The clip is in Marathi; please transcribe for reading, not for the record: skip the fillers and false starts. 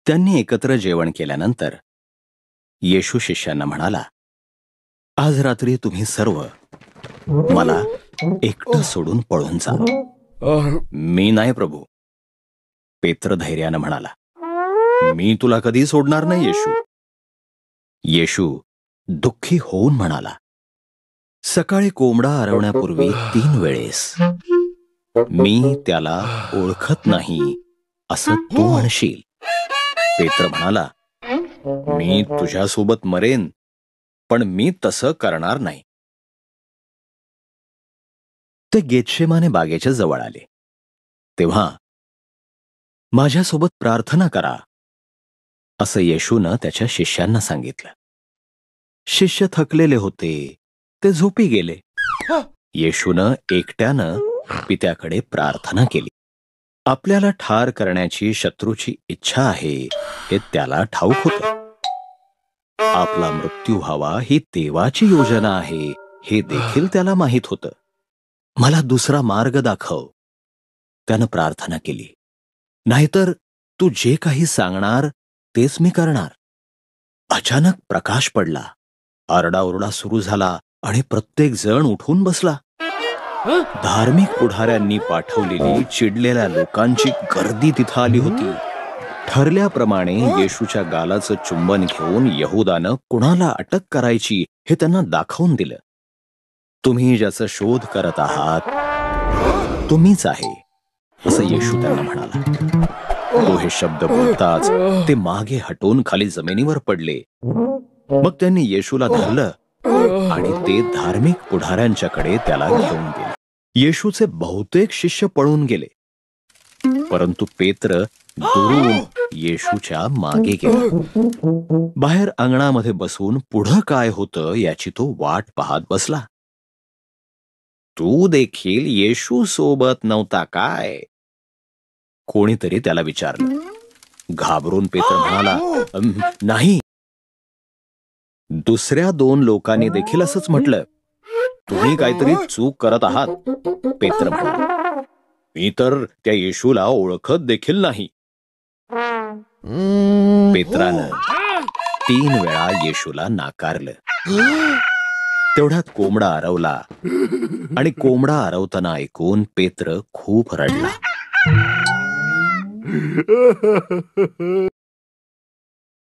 त्यांनी एकत्र जेवण केल्यानंतर येशू शिष्यांना म्हणाला, आज रात्री तुम्ही सर्व मला एकटं सोडून पळून जा. मी नाही प्रभू. पेत्र धैर्यानं म्हणाला, मी तुला कधी सोडणार नाही येशू. येशू दुःखी होऊन म्हणाला, सकाळी कोंबडा आरवण्यापूर्वी 3 वेळेस मी त्याला ओळखत नाही असं तू म्हणशील. पेत्र म्हणाला, मी तुझ्यासोबत मरेन, पण मी तसं करणार नाही. ते गेतशेमाने बागेच्या जवळ आले तेव्हा माझ्यासोबत प्रार्थना करा असं येशूनं त्याच्या शिष्यांना सांगितलं. शिष्य थकलेले होते, ते झोपी गेले. येशूनं एकट्यानं पित्याकडे प्रार्थना केली. आपल्याला ठार करण्याची शत्रूची इच्छा आहे हे त्याला ठाऊक होतं. आपला मृत्यू व्हावा ही देवाची योजना आहे हे देखील त्याला माहीत होतं. मला दुसरा मार्ग दाखव, त्यानं प्रार्थना केली. नाहीतर तू जे काही सांगणार तेच मी करणार. अचानक प्रकाश पडला, आरडाओरडा सुरू झाला आणि प्रत्येक जण उठून बसला. धार्मिक पुढाऱ्यांनी पाठवलेली चिडलेल्या लोकांची गर्दी तिथं आली होती. ठरल्याप्रमाणे येशूच्या गालाचं चुंबन घेऊन यहुदानं कुणाला अटक करायची हे त्यांना दाखवून दिलं. तुम्ही ज्याचा शोध करत आहात तुम्हीच आहे असं येशू त्यांना म्हणाला. तो हे शब्द बोलताच ते मागे हटून खाली जमिनीवर पडले. मग त्यांनी येशूला धरलं आणि ते धार्मिक पुढाऱ्यांच्याकडे त्याला घेऊन गेले. येशूचे बहुतेक शिष्य पळून गेले, परंतु पेत्र दुरून येशूच्या मागे गेला. बाहेर अंगणामध्ये बसून पुढं काय होतं याची तो वाट पाहत बसला. तू देखील येशू सोबत नव्हता काय? कोणीतरी त्याला विचारलं. घाबरून पेत्र म्हणाला, नाही. दुसऱ्या 2 लोकांनी देखील असंच म्हटलं. तुम्ही काहीतरी चूक करत आहात. पेत्र म्हणाला, मी तर त्या येशूला ओळखत देखील नाही. पेत्रानं 3 वेळा येशूला नाकारलं. तेवढ्यात कोंबडा आरवला आणि कोंबडा आरवताना ऐकून पेत्र खूप रडला.